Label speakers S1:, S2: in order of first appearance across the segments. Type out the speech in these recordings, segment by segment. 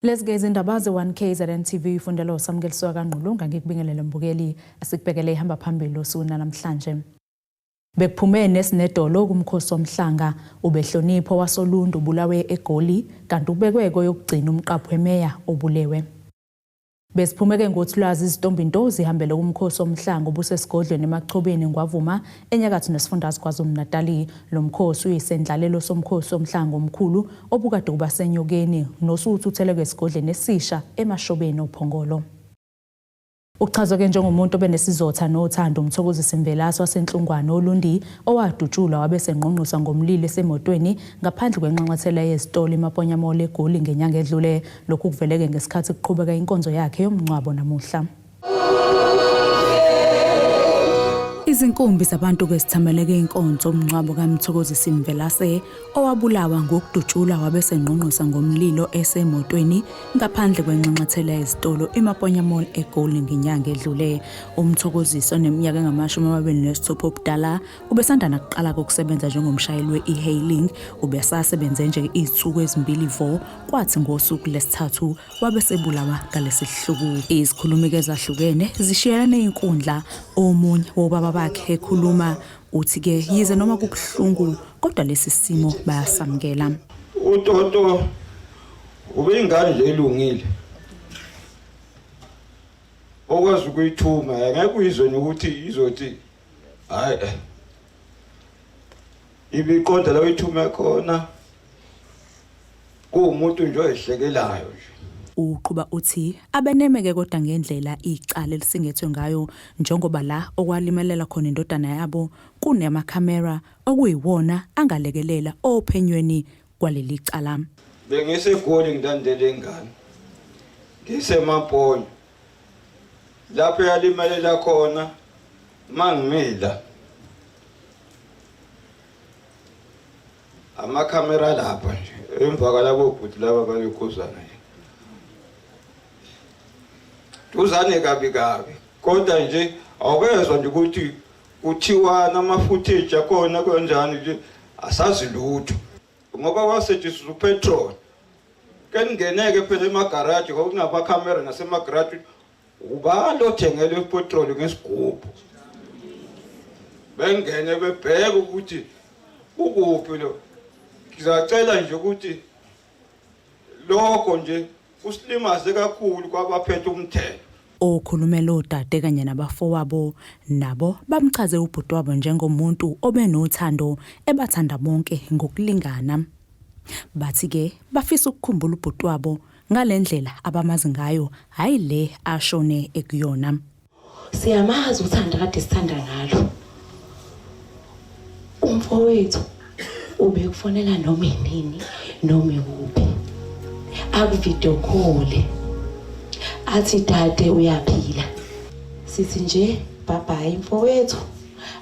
S1: Let's gaze indaba ze-1K ZNTV ifundela uSamukeliso kaNgqulunga ngikubingelele mbukeli asikubhekele ihamba phambili usuna namhlanje. Bekuphume nesinedolo kumkhosi womhlanga ubehlonipho wasolundu ubulawe eGoli kanti ubekwe yokugcina umqaphu wemeya obulewe. Besiphumeke ngothulazi izintombinto zihambele kumkhosi womhlanga obusesigodlweni emachobeni ngwavuma enyakatho nesifundazwe KwaZulu-Natal. Lo mkhosi uyisendlalelo somkhosi womhlanga omkhulu obukade kubasenyokeni nosuthuthele kwesigodlweni esisha emashobeni ophongolo. Uchazwe njengomuntu obenesizotha nothando uMthokozisi Mvelase wasenhlungwane olundi owadutshulwa wabesengqonqosa ngomlilo esemotweni ngaphandle kwenxanxathela yezitolo eMaponyamole eGoli ngenyanga edlule. Lokhu kuveleke ngesikhathi kuqhubeka inkonzo yakhe yomncwabo namuhla. Izinkumbi zabantu kwesithameleke inkonzo umncwabo kaMthokozisi Mvelase owabulawa ngokudutshulwa wabesengqonqosa ngomlilo esemotweni ngaphandle kwenxanxathela yezitolo eMaponyamole eGoli ngenyanga edlule. UMthokozisi oneminyaka engama-26 obudala ubesandana kuqala kokusebenza njengomshayeli we-e-hailing ubesasebenze nje izinsuku ezimbili vo kwathi ngosuku lesithathu wabesebulawa ngalesihluku. Izikhulumiko ezahlukene zishiyana inkundla omunye wobaba bakhe ekhuluma uthi ke yize noma kubuhlungu kodwa lesi simo bayasamkela.
S2: Utoto ubengane nje elungile okwazi ukuyithuma ngeke uyizwe ukuthi izothi hayi ibiqonda la uyithuma khona kuumuntu nje oyihlekelayo nje.
S1: Uqhuba uthi abenemeke kodwa ngendlela icala elisingethwe ngayo njengoba la okwalimelela khona indodana yabo kunemakhamera okuyiwona angalekelela ophenyweni kwaleli cala.
S2: Bengisegoli ngidandele ingane ngisemamponyo lapho yalimelela khona mangimila amakhamera lapha nje emva kwalabo bhuti laba bayikhuzana tuzane kabi kodwa nje awukezwa nje ukuthi kuthiwa nama-footage akhona kanjani nje asazi lutho ngoba wasetshenziswa upetrol kengeneke phela emagaraji kwakunabakhamera nasemagaraji ubalothengele ipetrol ngesigubhu bengene bebheke ukuthi ukuphi lo. Ngizacela nje ukuthi lokho nje usilimaze kakhulu kwabaphethe umthetho.
S1: Okhulumela odade kanye nabafowabo nabo bamchaze ubhuti wabo njengomuntu obenothando ebathanda bonke ngokulingana. Bathi ke bafisa ukukhumbula ubhuti wabo ngalendlela abamazi ngayo hayi le ashone ekuyona.
S3: Siyamazi uthanda kade sithanda ngalo. Umfowethu ubekufonela noma inini noma ikuphi. Akuvideo call athi dade uyaphila sithi nje bye mfowethu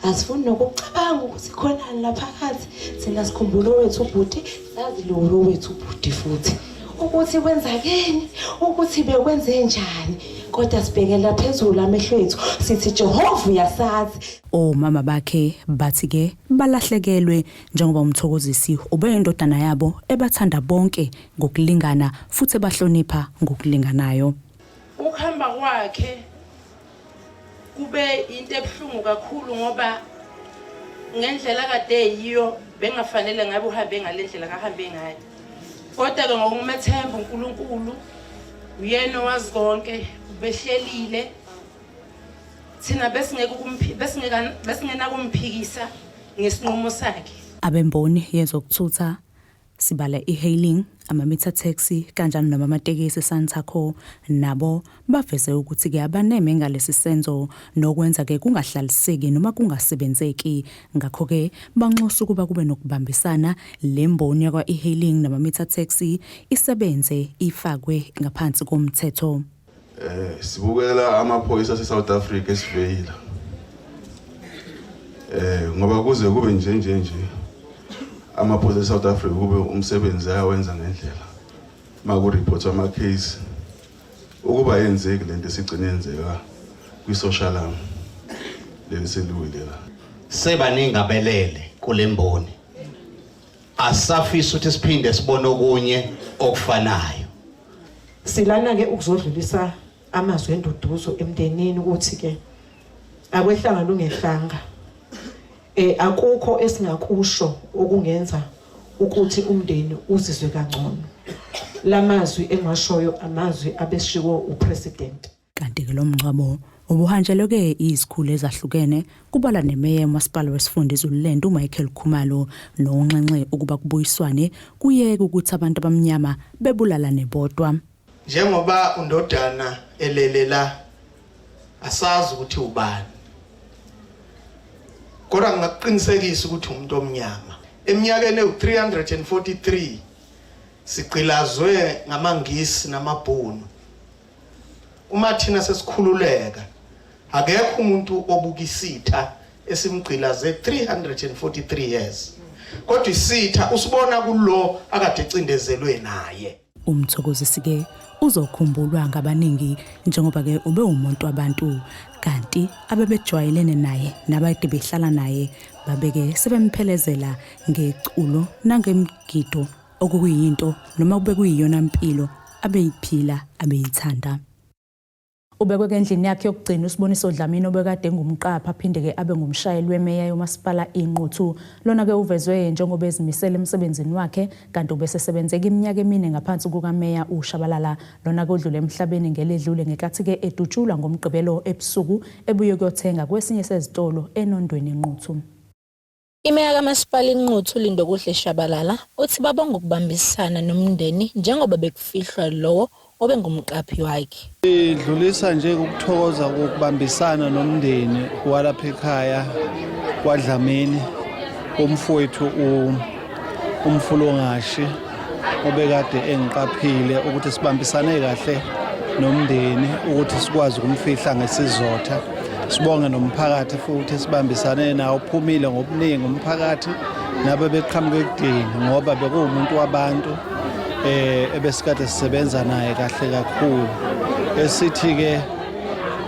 S3: asifuni nokucabanga ukuthi khonani lapha phakathi thina sikhumbula wethu ubhuti sazi lo wethu ubhuti futhi ukuthi kwenzakeni ukuthi bekwenze njani kodwa sibhekela phezulu amehlo ethu sithi Jehova uyasazi.
S1: Omama bakhe bathi ke balahlekelwe njengoba uMthokozisi ubeyindodana yabo ebathanda bonke ngokulingana futhi bahlonipha ngokulinganayo.
S4: Ukuhamba kwakhe kube into ebhlungu kakhulu ngoba ngendlela kade yiyo bengafanele ngabe uhambe ngalendlela kahambe ngayo. Kodwa ke ngokumethemba uNkulunkulu uyena owazi konke behlelile thina besingena kumphikisa ngesinqumo sakhe.
S1: Abemboni yezokuthutha sibala e-hailing ama-meter taxi kanjani noma amatekisi Santaco nabo baveze ukuthi ke abaneme ngalesi senzo nokwenza ke kungahlaliseki noma kungasebenzeki. Ngakho ke banxusa ukuba kube nokubambisana lemboni yakwa e-hailing nama-meter taxi isebenze ifakwe ngaphansi komthetho.
S5: Sibukela amaphoyisa ase-South Africa esiveyila ngoba kuze kube nje amaphoyisa e-South Africa kube umsebenzi ayawenza ngendlela makureport ama-case ukuba yenzeki lento esigcine yenzeka kwi-social arm leliseluwilela
S6: sebaningi abelele kule mboni asafisa ukuthi siphinde sibone okunye okufanayo
S7: silana ke ukuzodlulisa amazwi enduduzo emndenini ukuthi ke akwehlanga lungehlanga akukho esingakusho okungenza ukuthi umndeni uzizwe kangcono. Lamazwi engashoyo amazwi abeshiwo upresident.
S1: Kanti ke lo mngcwabo ubuhanjelwe ke izikhulu ezahlukene kubala nemeya eMasipala wesifundazwe uLand uMichael Khumalo nonxenxe ukuba kubuyiswane kuyeke ukuthi abantu abamnyama bebulala nebodwa.
S8: Njengoba undodana elelela asazi ukuthi ubani, kodwa ngaqinisekisa ukuthi umuntu omnyama. Eminyakeni ewu343 siqilazwe ngamangisi namabhunu. Uma thina sesikhululeka akekho umuntu obukisitha esimgqilaze 343 years. Kodwa isitha usibona kulo akade ecindezelwe naye.
S1: Umthokozisi ke uzokhumbulwa ngabaningi njengoba ke ube umuntu wabantu kanti abebejwayelene naye nabade behlala naye babeke sebemphelezela ngeculo nangemgido okuyinto noma kube kuyiyona impilo abeyiphila abeyithanda. Ubekwe endlini yakhe yokugcina uSiboniso Dlamini obekade ngumqapha aphinde ke abe ngumshayeli wemeya yoMasipala iNquthu. Lona ke uvezwe njengoba ezimisela emsebenzini wakhe kanti ubesesebenzeka iminyaka emine ngaphansi kukameya uShabalala. Lona ke udlule emhlabeni ngeledlule ngekathi ke edutshulwa ngomgqibelo ebusuku ebuye kuyothenga kwesinye sezitolo enondweni eNquthu.
S9: Imeya kaMasipala iNquthu Lindokuhle Shabalala uthi babonga ukubambisana nomndeni njengoba bekufihlwa lowo obengumqaphi wakhe.
S10: Idlulisa nje ukuthokoza ukubambisana nomndeni walapha ekhaya kwaDlamini umfowethu umfulongashi obekade engiqaphile ukuthi sibambisane kahle nomndeni ukuthi sikwazi ukumfihla ngesizotha. Sibonge nomphakathi futhi sibambisane nawo uphumile ngobuningi umphakathi nabe beqhamuke ekudeni ngoba bekuwumuntu wabantu ebesikade sisebenza naye kahle kakhulu. Esithi ke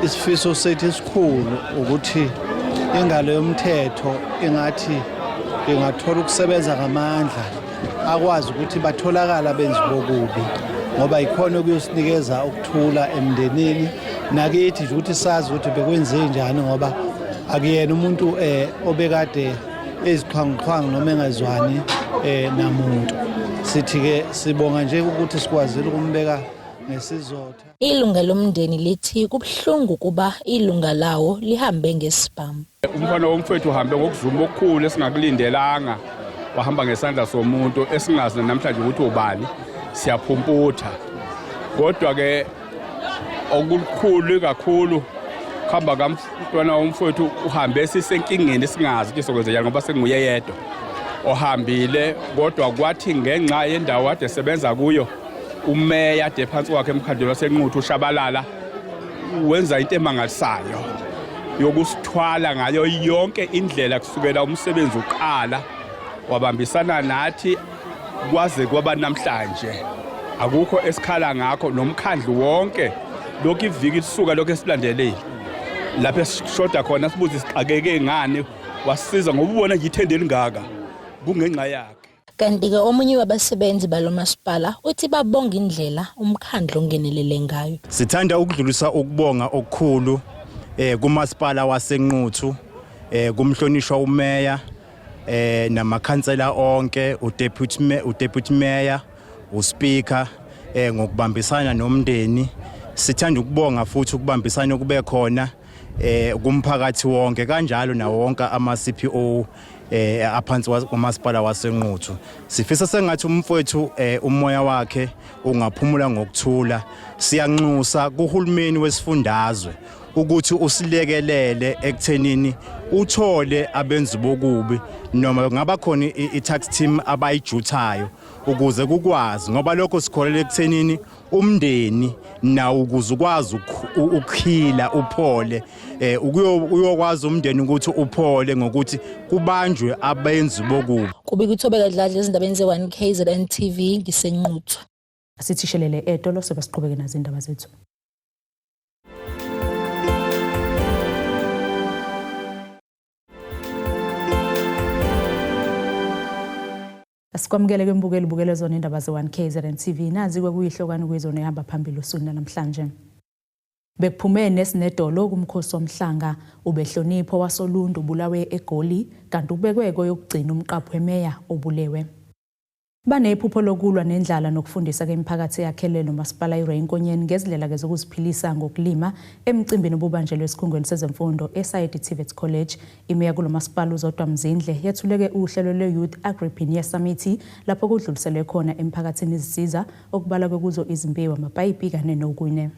S10: isifiso sethu esikhulu ukuthi ingalo yomthetho ingathi ingathola ukusebenza ngamandla akwazi ukuthi batholakala benzi bokubi ngoba ikhona ukuyosinikeza ukuthula emndenini nakithi ukuthi sazi ukuthi bekwenze njani ngoba akuyena umuntu obekade eziqhwanqhwanga noma engazwani namuntu. Sithi ke sibonga nje ukuthi sikwazile ukumbeka ngesizotha.
S9: Ilunga lomndeni lithi kubhlungu kuba ilunga lawo lihambe ngesibhamu.
S11: Umfana womfowethu uhambe ngokuzuma okukhulu esingakulindelanga wahamba ngesandla somuntu esingazi namhlanje ukuthi ubani siyaphumputha. Kodwa ke okukhulu kakhulu khamba kamntwana womfowethu uhambe sisenkingeni esingazi ukuthi sokwenza ngoba senguye yedwa ohambile kodwa kwathi ngenxa yendawo ade sebenza kuyo umeya ade phansi kwakhe emkhandlo waseNquthu uShabalala wenza into emangalisayo yokusithwala ngayo yonke indlela kusukela umsebenzi uqala wabambisana nathi kwaze kwaba namhlanje. Akukho esikhala ngakho nomkhandlu wonke lokho iviki lisuka lokho esilandelele lapha esishoda khona sibuze isixakeke ngani wasiza ngoba ubona nje ithende elingaka kungenxa yakhe.
S9: Kanti ke omunye wabasebenzi balomasipala uthi babonga indlela umkhandlo ongenelele ngayo.
S12: Sithanda ukudlulisa ukubonga okukhulu kumasipala waseNquthu kumhlonishwa umeya namakhansela onke udeputy mayor uspeaker ngokubambisana nomndeni. Sithanda ukubonga futhi ukubambisana kube khona kumphakathi wonke kanjalo nawo wonke ama-CPO aphansi kwamasipala waseNquthu. Sifisa sengathi umfowethu umoya wakhe ungaphumula ngokuthula. Siyanxusa kuhulumeni wesifundazwe ukuthi usilekelele ekuthenini uthole abenzi bokubi noma ngaba khona i-tax team abayijuthayo ukuze kukwazi ngoba lokho sikholela ekuthenini umndeni nawo ukuze ukwazi ukukhila uphole uyokwazi umndeni ukuthi uphole ngokuthi kubanjwe abenzi bokubi.
S9: Kubika uThobeka Dladla ezindabeni ze1KZN TV ngiseNquthu.
S1: Asithishelele etolo sebesiqhubeke nazo indaba zethu. Asikwamukele kwembukeli bukele zona indaba ze1 KZN TV nazi kwekuyihlokana kwezona ehamba phambili usuna namhlanje. Bekuphume nesinedolo kumkhosi womhlanga ubehlonipho wasolundu bulawe eGoli kanti ubekweko yokugcina umqapho wemeya obulewe. Banephupho lokulwa nendlala nokufundisa kemiphakathi yakhelelo masipala iRainkonyeni ngezindlela zokuziphilisa ngokulima emcimbini obubanjelwe esikhungweni sezemfundo eSayid TVET College. Imeya kulo masipala uZodwa Mzindle yethuleke uhlelo lwe-Youth Agripreneur Summit lapho kudluliselwe khona emphakathini izisiza okubala kwekuzo izimbewu amapayipi kanye nokunye.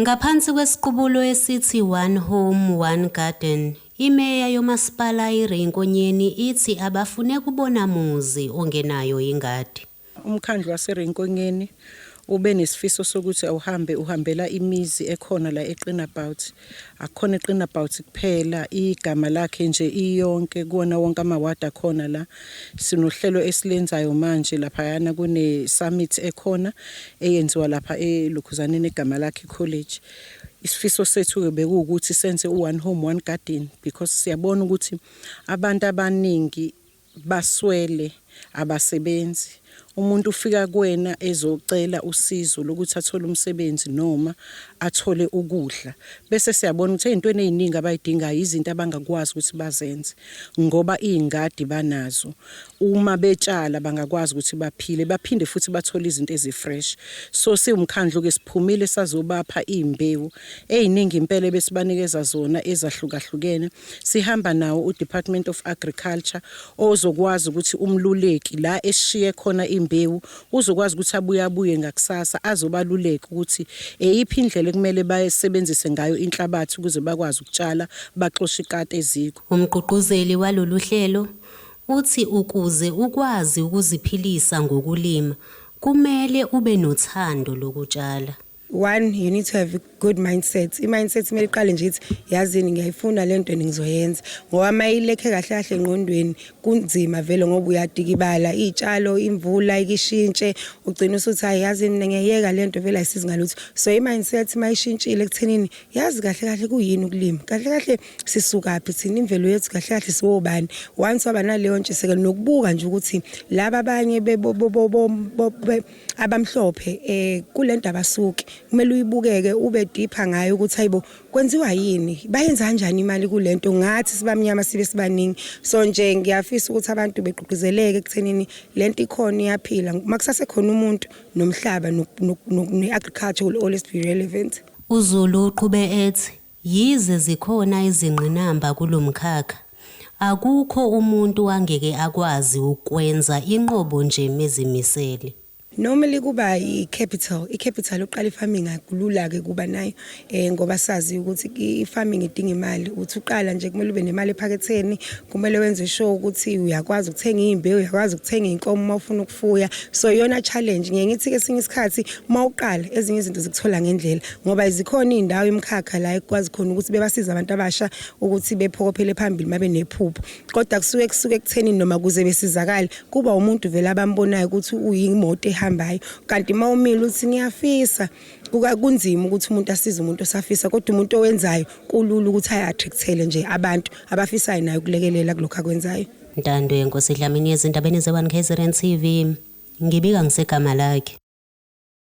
S13: Ngaphansi kwesiqubulo esithi One Home One Garden, imeya yomasipala iRainkonyeni ithi abafune kubona muzi ongenayo ingadi.
S14: Umkhandlu waseRainkonyeni ube nesifiso sokuthi uhambela imizi ekhona la eQinabout. Akhona eQinabout kuphela, igama lakhe nje iyonke kuona wonke amawadi akhona la. Sinohlelo esilenzayo manje lapha yana kune summit ekhona eyenziwa lapha eLukhuzaneni egama lakhe college. Isifiso sethu bekuwukuthi senze One Home One Garden because siyabona ukuthi abantu abaningi baswele abasebenzi. Umuntu ufika kuwena ezocela usizo lokuthi athole umsebenzi noma athole ukudla bese siyabona ukuthi ezintweni eziningi abayidingayo izinto abangakwazi ukuthi bazenze ngoba izingadi banazo. Uma betshala bangakwazi ukuthi baphinde futhi bathole izinto ezifresh. So siwumkhandlu ke siphumile sazobapha izimbewu eziningi impela besibanikeza zona ezahlukahlukene. Sihamba nawo uDepartment of Agriculture ozokwazi ukuthi umluleki la eshiye khona imbewu uzokwazi ukuthi abuye ngakusasa azobaluleka ukuthi eyiphi indlela kumele bayisebenzise ngayo inhlabathi ukuze bakwazi ukutshala baxoshe ikati eziko.
S13: Umgqugquzeli walolu hlelo uthi ukuze ukwazi ukuziphilisa ngokulima kumele ube nothando lokutshala.
S15: One, you need to have a good mindset. I-mindset kumele iqale nje ithi yazini ngiyayifuna lento engizoyenza. Ngoba mayilekhe kahle kahle engqondweni kunzima vele ngoba uyadika ibala izitshalo imvula ikishintshe ugcina usuthi hayi yazini ngiyeka lento vele ayisizi ngalutho. So i-mindset mayishintshile ekuthenini yazi kahle kahle kuyini ukulima. Kahle kahle sisuka phi thina imvelo yethu kahle kahle siwobani. Once waba naleyo ntshiseko nokubuka nje ukuthi laba abanye abamhlophe kulento abasuki kumele uyibukeke ube deeper ngayo ukuthi hayibo kwenziwa yini bayenza kanjani imali kulento ngathi sibamnyama sibe sibaningi. So nje ngiyafisa ukuthi abantu begqugquzeleke ekuthenini lento ikhona iyaphila makusase khona umuntu nomhlaba ne-agriculture will always be relevant.
S13: uZulu uqhube ethi yize zikhona izingqinamba kulomkhakha akukho umuntu wangeke akwazi ukwenza inqobo nje mezimisele.
S15: Normally kuba i-capital uqala i-farming akulula ke kuba nayo ngoba sazi ukuthi i-farming idinga imali. Uthi uqala nje kumele ube nemali ephaketheni, kumele wenze sure ukuthi uyakwazi ukuthenga izimbewu, uyakwazi ukuthenga inkomo uma ufuna ukufuya. So yona challenge ngiye ngithi ke sinye isikhathi mawuqala ezinye izinto zikuthola ngendlela ngoba izikhona izindawo emkhakha la ekwazi khona ukuthi bebasiza abantu abasha ukuthi bephokophele phambili mabe nephupho. Kodwa kusuke ekutheni noma kuze besizakala kuba umuntu vele abambonayo ukuthi uyimoto hambayo kanti mawumile uthi ngiyafisa kunzima ukuthi umuntu asize umuntu osafisa kodwa umuntu owenzayo kulula ukuthi ayattractele nje abantu abafisayo nayo kulekelela kulokho akwenzayo.
S13: Ntando yenkosi Dlamini ezindabeni ze1 KZN TV ngibika ngisegama lakhe.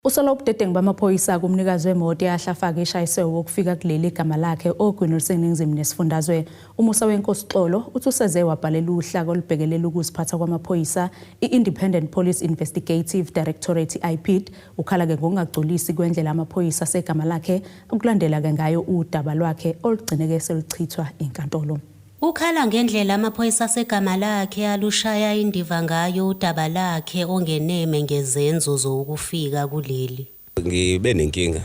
S1: Usola ubudedengu bamaphoyisa kumnikazi wemoto yahlafaka eshayise wokufika kuleli gama lakhe ogwini seningizimi nesifundazwe umusa wenkosi Xolo uthi useze wabhalela uhlaka olubhekelela ukuziphatha kwamaphoyisa i-Independent Police Investigative Directorate IPID ukhala ke ngokungagculisi kwendlela amaphoyisa segama lakhe ukulandela ke ngayo udaba lwakhe olugcineke seluchithwa inkantolo.
S13: Ukhala ngendlela amaphoyisa segama lakhe alushaya indiva ngayo udaba lakhe ongeneme ngezenzo zokufika kuleli.
S16: Ngibe nenkinga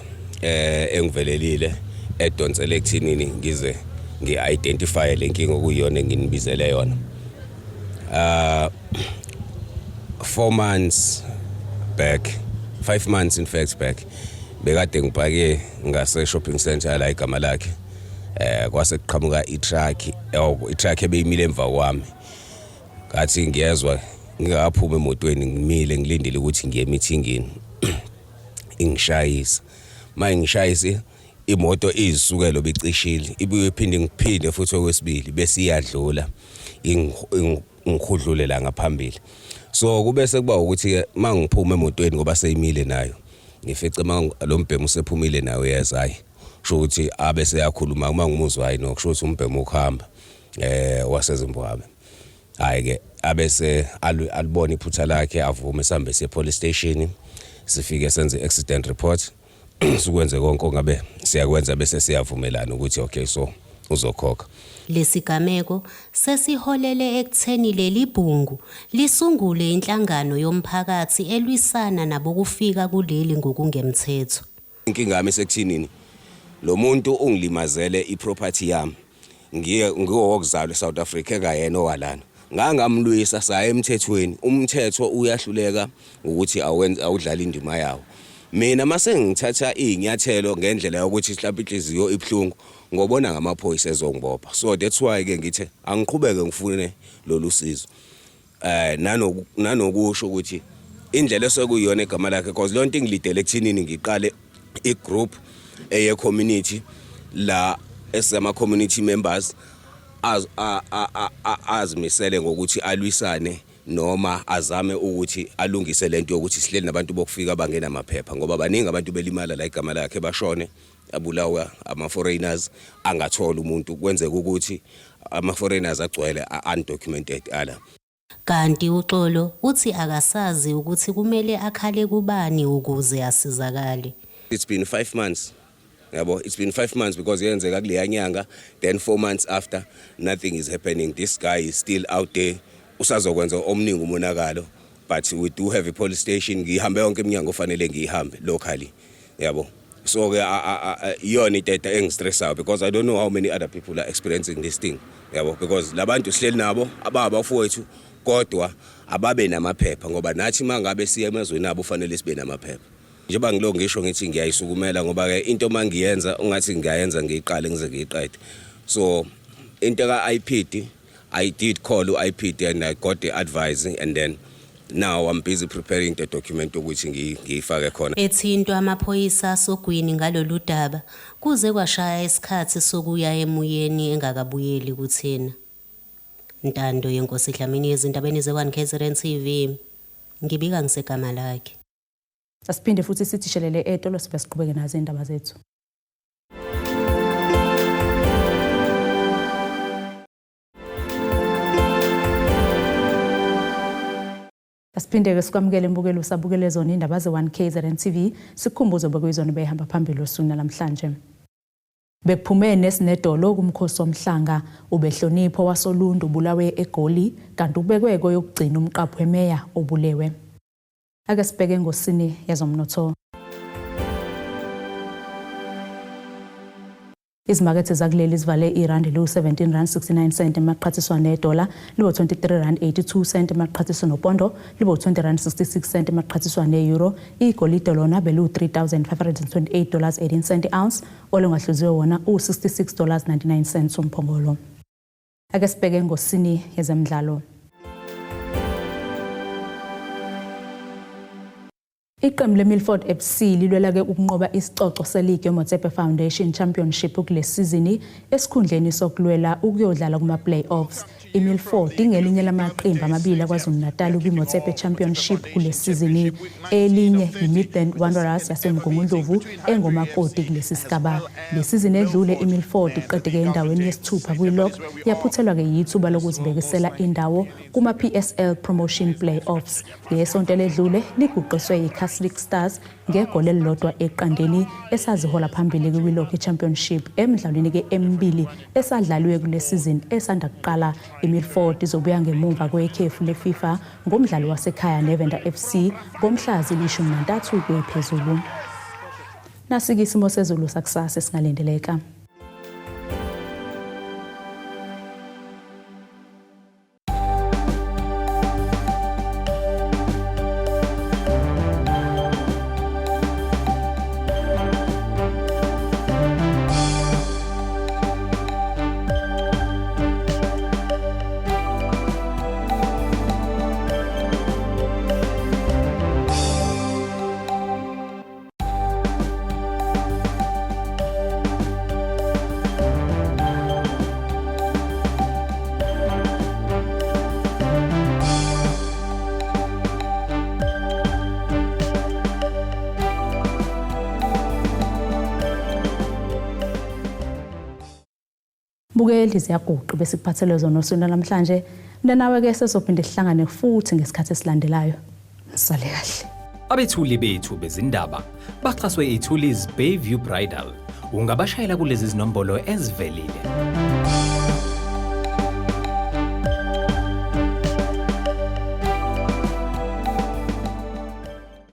S16: engivelelile edonsele ekuthinini ngize ngi-identify le nkinga okuyiyona enginibizele yona. 4 months back, 5 months in fact back, bekade ngipake ngase shopping center la igama lakhe. Kwase kuqhamuka i-truck ebeyimile emva kwami. Ngathi ngiyezwa ngingaphume emotweni ngimile ngilindele ukuthi ngiye meetingini. Ingishayisa. Ngishayise imoto izisukelo becishile. Ibuye iphinde ngiphinde futhi okwesibili bese iyadlula. Ngikhudlule la ngaphambili. So kube sekuba ukuthi ke mangiphuma emotweni ngoba seyimile nayo ngifice lo mbhemu usephumile nawe yezayi kusho ukuthi abe seyakhuluma uma ngimuzwa hayi no kusho ukuthi umbhemu ukuhamba waseZimbabwe hayi ke abese alibona iphutha lakhe avume sihambe siye police station sifike senze accident report sikwenze konke ngabe siyakwenza bese siyavumelana ukuthi okay so uzokhokha.
S13: Lesigameko sesiholele ekutheni leli bhungu lisungule inhlangano yomphakathi elwisana nabo kufika kuleli ngokungemthetho.
S16: Inkinga yami sekuthinini lo muntu ungilimazele iproperty yami ngiyokuzalwa eSouth Africa ekayena owalana ngangamlwisa saye emthethweni umthetho uyahluleka ukuthi awudlala indima yawo. Mina mase ngithatha inyathelo ngendlela yokuthi mhlawumbe inhliziyo ibhlungu ngobona ngamaphoyisa ezongibopha. So that's why ke ngithi angiqhubeke ngifune lolu sizo. Nanokusho ukuthi indlela esekuyiyona egama lakhe because lonto ingilidele ekuthinini ngiqale igroup eye community la esama community members azimisele ngokuthi alwisane noma azame ukuthi alungise lento yokuthi sihleli nabantu bokufika bangena amaphepha ngoba baningi abantu belimala la igama lakhe bashone abulawa ama foreigners angathola umuntu kwenzeka ukuthi ama foreigners agcwele undocumented ala.
S13: Kanti uXolo uthi akasazi ukuthi kumele akhale kubani ukuze asizakale.
S16: It's been 5 months. Yabo, it's been 5 months because yenzeka kuleya nyanga then 4 months after nothing is happening. This guy is still out there. Usazokwenza omningi umonakalo but we do have a police station. Ngihambe yonke iminyango ofanele ngihambe locally. Yabo. So yona idata engistressayo because I don't know how many other people are experiencing this thing. Yabo, because labantu sihleli nabo ababa ufowethu kodwa ababe namaphepha ngoba nathi mangabe siya emazweni nabo ufanele sibe namaphepha. Njengoba ngilo ngisho ngithi ngiyayisukumela ngoba ke into mangiyenza ungathi ngiyayenza ngiyiqale ngize ngiyiqede. So into ka IPD I did call IPD and I got the advice and then now I'm busy preparing the document ukuthi ngiyifake khona.
S13: Ethintwa amaphoyisa sogwini ngalolu daba kuze kwashaya isikhathi sokuya emuyeni engakabuyeli kuthina. Ntando yenkosi Dlamini ezindabeni ze1 KZN TV ngibika ngisegama lakhe.
S1: Asiphinde futhi sithi shelele etolo sibe siqhubeke nazo indaba zethu. Asiphinde ke sikwamukele imbukelo sabukele zona indaba ze1 KZN TV sikhumbuzo bekuyizona behamba phambili osuna namhlanje. Bekuphume nesinedolo kumkhosi omhlanga ubehlonipho wasolundu bulawe eGoli kanti ubekwe koyokugcina umqaphu wemeya obulewe. Ake sibheke ngosini yazomnotho. Izimakethe zakuleli zivale irandi lu-17.69 emaqhathiswa nedola libo 23.82 emaqhathiswa nopondo libo 20.66 emaqhathiswa neeuro igolide lona belu $3,528.18 ounce olungahluziwe wona u$66.99 umphongolo. Ake sibheke ngosini yezemidlalo. Iqembu leMilford FC lilwela ke ukunqoba isicoco seleague yeMotsepe Foundation Championship kulesizini esikhundleni sokulwela ukuyodlala kuma playoffs. iMilford ingelinye lamaqembu amabili aKwaZulu-Natal kwiMotsepe Championship kulesizini. Elinye iMidland Wanderers yaseMgungundlovu engomakoti kulesi sigaba. Lesizini edlule iMilford iqedeke endaweni yesithupha kwiLog yaphuthelwa ke yithuba lokuzibekisela indawo kuma PSL Promotion Playoffs. Ngesonto ledlule liguqiswe iCatholic Stars ngegoli elilodwa eqandeni esazihola phambili kwiLog Championship emidlalweni ke emibili esadlalwe kulesizini esanda kuqala. iMilford izobuya ngemuva kwekhefu leFIFA ngomdlalo wasekhaya neVenda FC ngomhla zi-13 kuyaphezulu. Nasike isimo sezulu sakusasa singalindeleka. mbukeli ziyaguqa bese kuphathele zona osuna namhlanje nawe ke sezophinde sihlangane futhi ngesikhathi esilandelayo sale kahle
S17: Abethuli bethu bezindaba baxhaswe iThulis Bayview Bridal ungabashayela kulezi zinombolo ezivelile